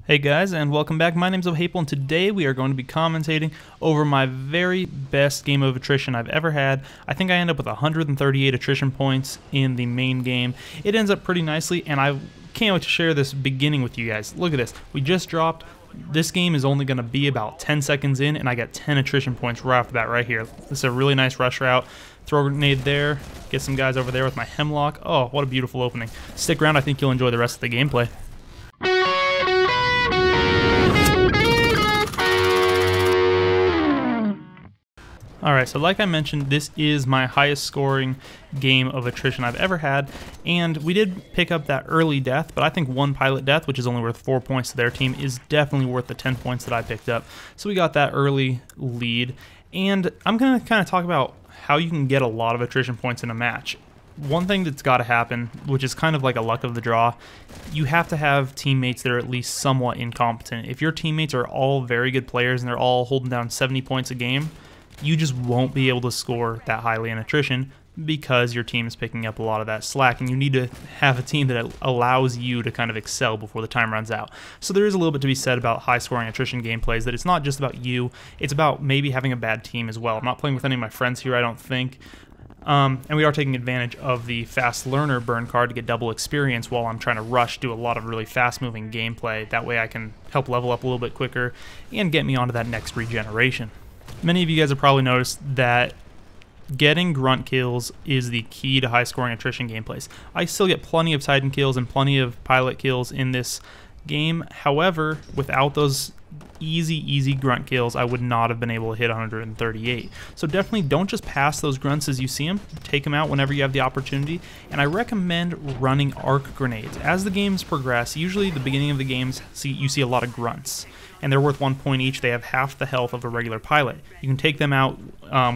Hey guys, and welcome back. My name's ohaple, and today we are going to be commentating over my very best game of attrition I've ever had. I think I end up with 138 attrition points in the main game. It ends up pretty nicely, and I can't wait to share this beginning with you guys. Look at this. We just dropped. This game is only going to be about 10 seconds in, and I got 10 attrition points right off the bat right here. This is a really nice rush route. Throw a grenade there, get some guys over there with my hemlock. Oh, what a beautiful opening. Stick around, I think you'll enjoy the rest of the gameplay. Alright, so like I mentioned, this is my highest scoring game of attrition I've ever had, and we did pick up that early death, but I think one pilot death, which is only worth 4 points to their team, is definitely worth the 10 points that I picked up. So we got that early lead, and I'm going to kind of talk about how you can get a lot of attrition points in a match. One thing that's got to happen, which is kind of like a luck of the draw, you have to have teammates that are at least somewhat incompetent. If your teammates are all very good players and they're all holding down 70 points a game, you just won't be able to score that highly in attrition because your team is picking up a lot of that slack, and you need to have a team that allows you to kind of excel before the time runs out. So there is a little bit to be said about high scoring attrition gameplays, that it's not just about you, it's about maybe having a bad team as well. I'm not playing with any of my friends here, I don't think. And we are taking advantage of the fast learner burn card to get double experience while I'm trying to rush, do a lot of really fast moving gameplay. That way I can help level up a little bit quicker and get me onto that next regeneration. Many of you guys have probably noticed that getting grunt kills is the key to high scoring attrition gameplays. I still get plenty of Titan kills and plenty of pilot kills in this game. However, without those easy grunt kills, I would not have been able to hit 138. So definitely don't just pass those grunts as you see them. Take them out whenever you have the opportunity, and I recommend running arc grenades. As the games progress, usually the beginning of the games, you see a lot of grunts, and they're worth 1 point each. They have half the health of a regular pilot. You can take them out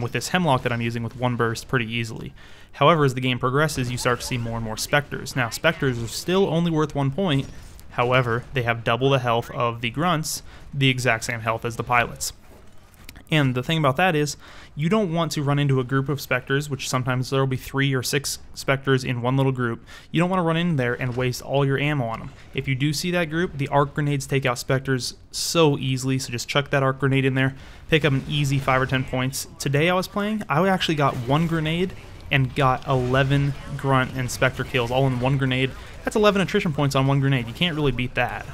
with this hemlock that I'm using with one burst pretty easily. However, as the game progresses, you start to see more and more specters. Now, specters are still only worth 1 point. However, they have double the health of the grunts, the exact same health as the pilots. And the thing about that is, you don't want to run into a group of specters, which sometimes there will be 3 or 6 specters in one little group. You don't want to run in there and waste all your ammo on them. If you do see that group, the arc grenades take out specters so easily, so just chuck that arc grenade in there, pick up an easy 5 or 10 points. Today I was playing, I actually got 1 grenade and got 11 grunt and specter kills all in 1 grenade. That's 11 attrition points on 1 grenade. You can't really beat that.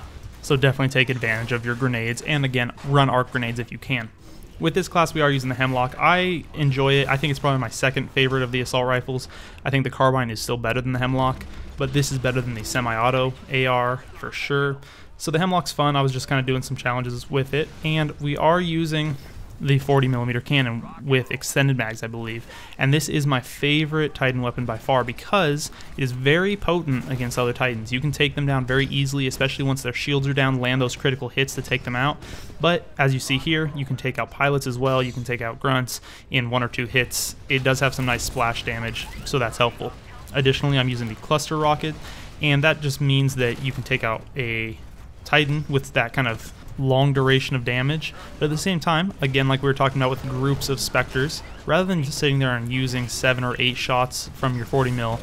So definitely take advantage of your grenades, and again, run arc grenades if you can. With this class, we are using the hemlock. I enjoy it. I think it's probably my second favorite of the assault rifles. I think the carbine is still better than the hemlock, but this is better than the semi-auto AR for sure. So the hemlock's fun. I was just kind of doing some challenges with it, and we are using the 40mm cannon with extended mags, I believe. And this is my favorite Titan weapon by far because it is very potent against other Titans. You can take them down very easily, especially once their shields are down, land those critical hits to take them out. But as you see here, you can take out pilots as well, you can take out grunts in 1 or 2 hits. It does have some nice splash damage, so that's helpful. Additionally, I'm using the cluster rocket, and that just means that you can take out a Titan with that kind of long duration of damage, but at the same time, again, like we were talking about with groups of specters, rather than just sitting there and using 7 or 8 shots from your 40mm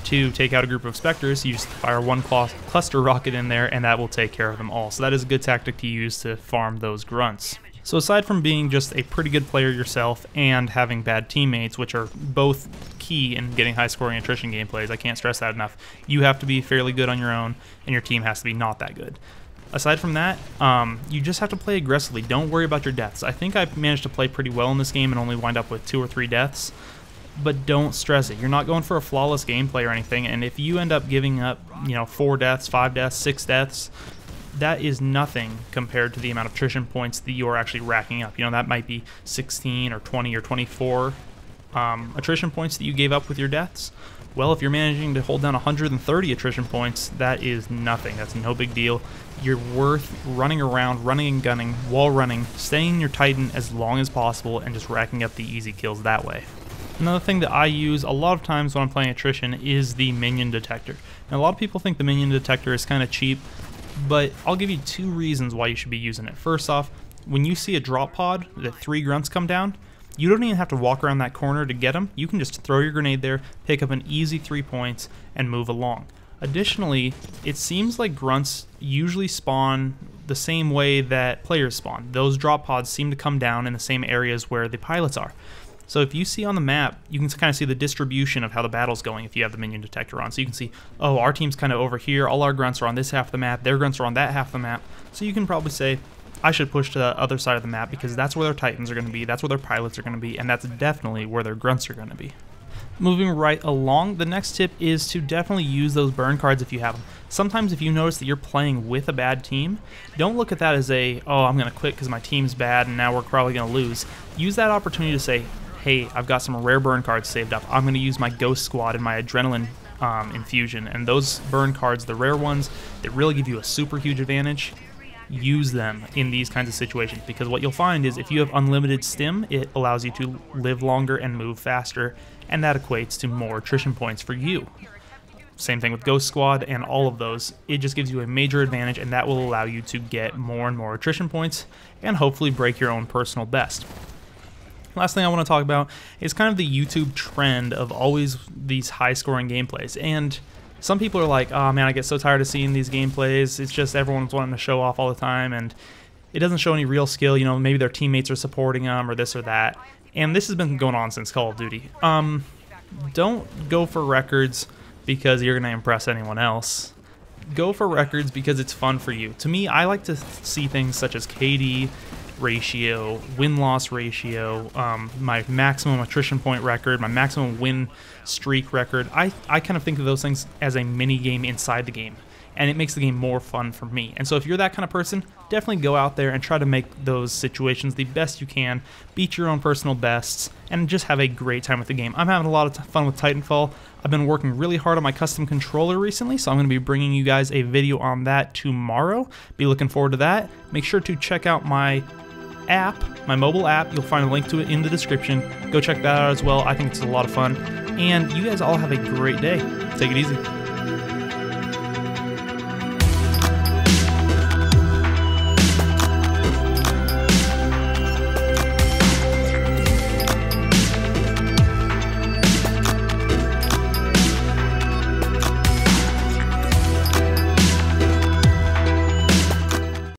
to take out a group of specters, you just fire 1 cluster rocket in there and that will take care of them all. So that is a good tactic to use to farm those grunts. So aside from being just a pretty good player yourself and having bad teammates, which are both key in getting high scoring attrition gameplays, I can't stress that enough, you have to be fairly good on your own and your team has to be not that good. Aside from that, you just have to play aggressively. Don't worry about your deaths. I think I've managed to play pretty well in this game and only wind up with 2 or 3 deaths, but don't stress it. You're not going for a flawless gameplay or anything, and if you end up giving up, 4 deaths, 5 deaths, 6 deaths, that is nothing compared to the amount of attrition points that you are actually racking up. That might be 16 or 20 or 24 attrition points that you gave up with your deaths. Well, if you're managing to hold down 130 attrition points, that is nothing. That's no big deal. You're worth running around, running and gunning, wall running, staying in your Titan as long as possible, and just racking up the easy kills that way. Another thing that I use a lot of times when I'm playing attrition is the minion detector. Now, a lot of people think the minion detector is kind of cheap, but I'll give you 2 reasons why you should be using it. First off, when you see a drop pod that 3 grunts come down, you don't even have to walk around that corner to get them. You can just throw your grenade there, pick up an easy 3 points, and move along. Additionally, it seems like grunts usually spawn the same way that players spawn. Those drop pods seem to come down in the same areas where the pilots are. So if you see on the map, you can kind of see the distribution of how the battle's going if you have the minion detector on. So you can see, oh, our team's kind of over here, all our grunts are on this half of the map, their grunts are on that half of the map. So you can probably say, I should push to the other side of the map because that's where their Titans are going to be, that's where their pilots are going to be, and that's definitely where their grunts are going to be. Moving right along, the next tip is to definitely use those burn cards if you have them. Sometimes if you notice that you're playing with a bad team, don't look at that as a, oh, I'm going to quit because my team's bad and now we're probably going to lose. Use that opportunity to say, hey, I've got some rare burn cards saved up. I'm going to use my Ghost Squad and my Adrenaline infusion. And those burn cards, the rare ones, they really give you a super huge advantage. Use them in these kinds of situations, because what you'll find is if you have unlimited stim, it allows you to live longer and move faster, and that equates to more attrition points for you. Same thing with Ghost Squad and all of those. It just gives you a major advantage, and that will allow you to get more and more attrition points and hopefully break your own personal best. Last thing I want to talk about is kind of the YouTube trend of always these high-scoring gameplays. And some people are like, oh man, I get so tired of seeing these gameplays. It's just everyone's wanting to show off all the time, and it doesn't show any real skill. You know, maybe their teammates are supporting them or this or that. And this has been going on since Call of Duty. Don't go for records because you're going to impress anyone else. Go for records because it's fun for you. To me, I like to see things such as KD ratio, win-loss ratio, my maximum attrition point record, my maximum win streak record. I kind of think of those things as a mini game inside the game, and it makes the game more fun for me. And so if you're that kind of person, definitely go out there and try to make those situations the best you can, beat your own personal bests, and just have a great time with the game. I'm having a lot of fun with Titanfall. I've been working really hard on my custom controller recently, so I'm going to be bringing you guys a video on that tomorrow. Be looking forward to that. Make sure to check out my app, my mobile app. You'll find a link to it in the description. Go check that out as well. I think it's a lot of fun. And you guys all have a great day. Take it easy.